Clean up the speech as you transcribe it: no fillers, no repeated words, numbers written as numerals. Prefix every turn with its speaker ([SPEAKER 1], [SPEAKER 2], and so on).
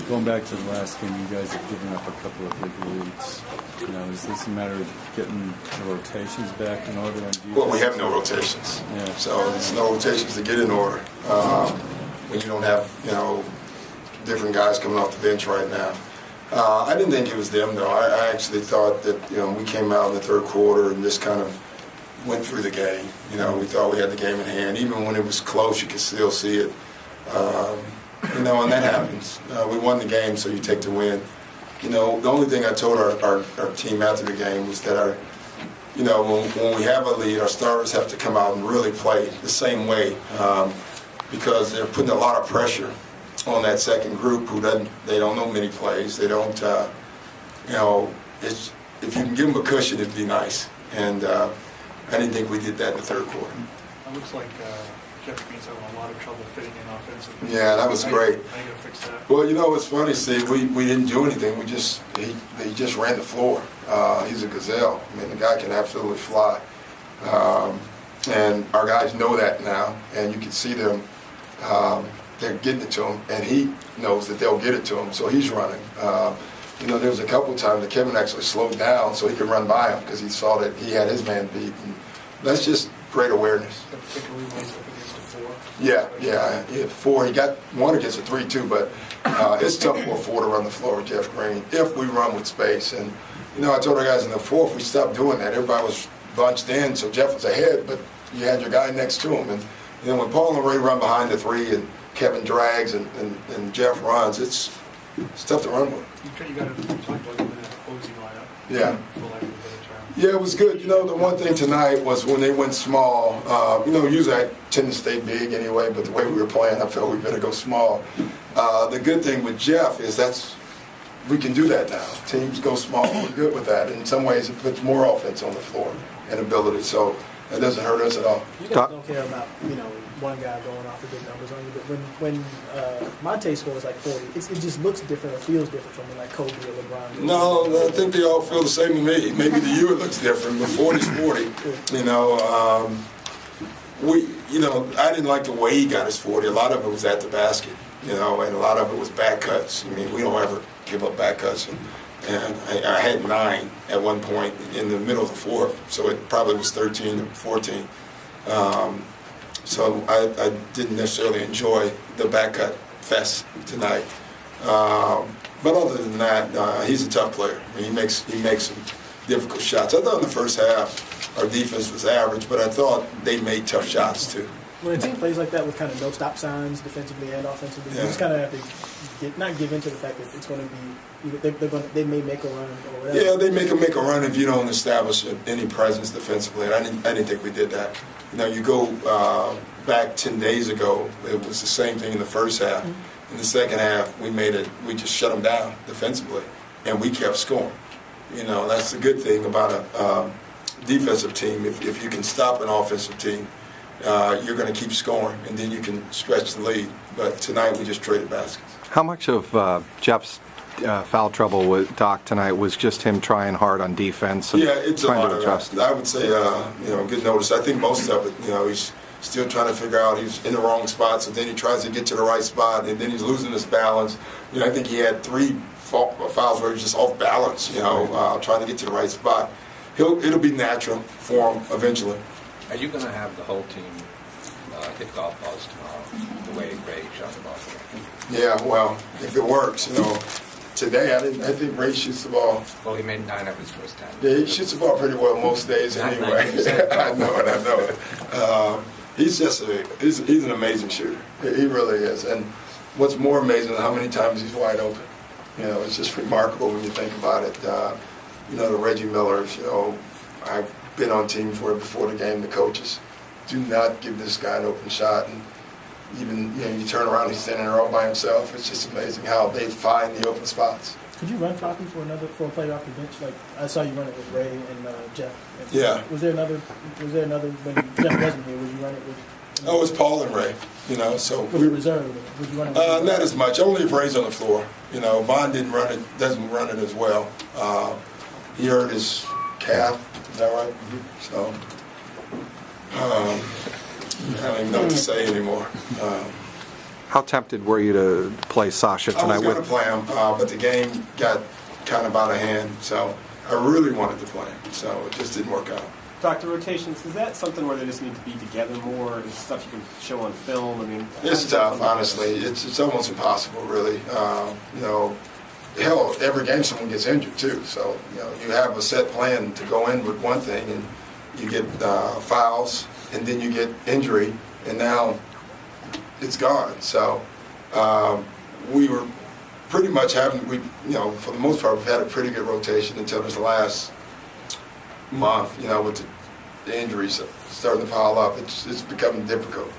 [SPEAKER 1] Going back to the last game, you guys have given up a couple of big leads. Is this a matter of getting the rotations back in order on defense?
[SPEAKER 2] Well, we have no rotations.
[SPEAKER 1] Yeah.
[SPEAKER 2] So there's no rotations to get in order when you don't have, different guys coming off the bench right now. I didn't think it was them, though. I actually thought that, we came out in the third quarter and just kind of went through the game. We thought we had the game in hand. Even when it was close, you could still see it. And that happens. We won the game, so you take the win. The only thing I told our team after the game was that when we have a lead, our starters have to come out and really play the same way because they're putting a lot of pressure on that second group they don't know many plays. They don't, if you can give them a cushion, it'd be nice. And I didn't think we did that in the third quarter.
[SPEAKER 3] It looks like Jeff Green's having a lot of trouble fitting in offensively.
[SPEAKER 2] Yeah, that was great.
[SPEAKER 3] How are you going to fix that?
[SPEAKER 2] Well, it's funny, Steve. We didn't do anything. He just ran the floor. He's a gazelle. I mean, the guy can absolutely fly. And our guys know that now, and you can see them. They're getting it to him, and he knows that they'll get it to him, so he's running. There was a couple times that Kevin actually slowed down so he could run by him because he saw that he had his man beat. And that's just great awareness.
[SPEAKER 3] Particularly when he's up against a four.
[SPEAKER 2] Yeah, he had four. He got one against a 3-2, but it's tough for a four to run the floor with Jeff Green if we run with space. And, I told our guys in the fourth, we stopped doing that. Everybody was bunched in, so Jeff was ahead, but you had your guy next to him. And when Paul and Ray run behind the three and Kevin drags and Jeff runs, it's tough to run with.
[SPEAKER 3] You got to talk about that opposing lineup.
[SPEAKER 2] Yeah.
[SPEAKER 3] For lack of a better term.
[SPEAKER 2] Yeah, it was good. The one thing tonight was when they went small, usually I tend to stay big anyway, but the way we were playing, I felt we better go small. The good thing with Jeff is we can do that now. Teams go small. We're good with that. In some ways, it puts more offense on the floor and ability, so that doesn't hurt us at all.
[SPEAKER 4] You guys don't care about, one guy going off the big numbers on you, but when Monte scores like 40, it just looks different or feels different from like Kobe or LeBron.
[SPEAKER 2] No, I think they all feel the same to me. Maybe to you it looks different, but 40's 40. I didn't like the way he got his 40. A lot of it was at the basket, and a lot of it was back cuts. I mean, we don't ever give up back cuts. And I had 9 at one point in the middle of the fourth, so it probably was 13 or 14. So I didn't necessarily enjoy the back cut fest tonight. But other than that, he's a tough player. I mean, he makes some difficult shots. I thought in the first half our defense was average, but I thought they made tough shots too.
[SPEAKER 4] When a team plays like that with kind of no stop signs defensively and offensively, you just kind of have to not give in to the fact that it's going to be they may make a run or whatever.
[SPEAKER 2] Yeah, they make a run if you don't establish any presence defensively. And I didn't think we did that. You go back 10 days ago, it was the same thing in the first half. Mm-hmm. In the second half, we just shut them down defensively, and we kept scoring. That's the good thing about a defensive team. If you can stop an offensive team, you're going to keep scoring, and then you can stretch the lead. But tonight, we just traded baskets.
[SPEAKER 5] How much of Jeff's foul trouble with Doc tonight was just him trying hard on defense and
[SPEAKER 2] it's
[SPEAKER 5] trying
[SPEAKER 2] a lot
[SPEAKER 5] to adjust?
[SPEAKER 2] of that. I would say, good notice. I think most of it, he's still trying to figure out he's in the wrong spot, so then he tries to get to the right spot, and then he's losing his balance. I think he had 3 fouls where he's just off balance, trying to get to the right spot. It'll be natural for him eventually.
[SPEAKER 6] Are you going to have the whole team hit golf balls tomorrow, the way Ray shot the ball today?
[SPEAKER 2] Yeah, well, if it works, today I think Ray shoots the ball.
[SPEAKER 6] Well, he made 9 of his first 10.
[SPEAKER 2] Yeah, he shoots the ball pretty well most days anyway. I know it. He's an amazing shooter. He really is. And what's more amazing is how many times he's wide open. It's just remarkable when you think about it. The Reggie Millers, I've been on teams where before the game the coaches do not give this guy an open shot, and even you turn around, he's standing there all by himself. It's just amazing how they find the open spots.
[SPEAKER 4] Could you run Floppy for a player off the bench? Like I saw you run it with Ray and Jeff.
[SPEAKER 2] Yeah.
[SPEAKER 4] Was there another when Jeff wasn't here? Would you run it with?
[SPEAKER 2] Oh, it was Paul and Ray. So
[SPEAKER 4] was it reserved? Would you run it?
[SPEAKER 2] Not as much. Only if Ray's on the floor. Vaughn doesn't run it as well. He hurt his calf. Is that right? Mm-hmm. So I don't even know what to say anymore.
[SPEAKER 5] How tempted were you to play Sasha
[SPEAKER 2] I
[SPEAKER 5] tonight?
[SPEAKER 2] was going to play him, but the game got kind of out of hand, so I really wanted to play him, so it just didn't work out.
[SPEAKER 7] Dr. Rotations, is that something where they just need to be together more and stuff you can show on film? I mean,
[SPEAKER 2] It's tough, honestly. It's almost impossible, really. You know, hell, every game someone gets injured too. So you know, you have a set plan to go in with one thing, and you get fouls, and then you get injury, and now it's gone. So we were pretty much having, for the most part, we've had a pretty good rotation until this last month. You know, with the injuries starting to pile up, it's becoming difficult.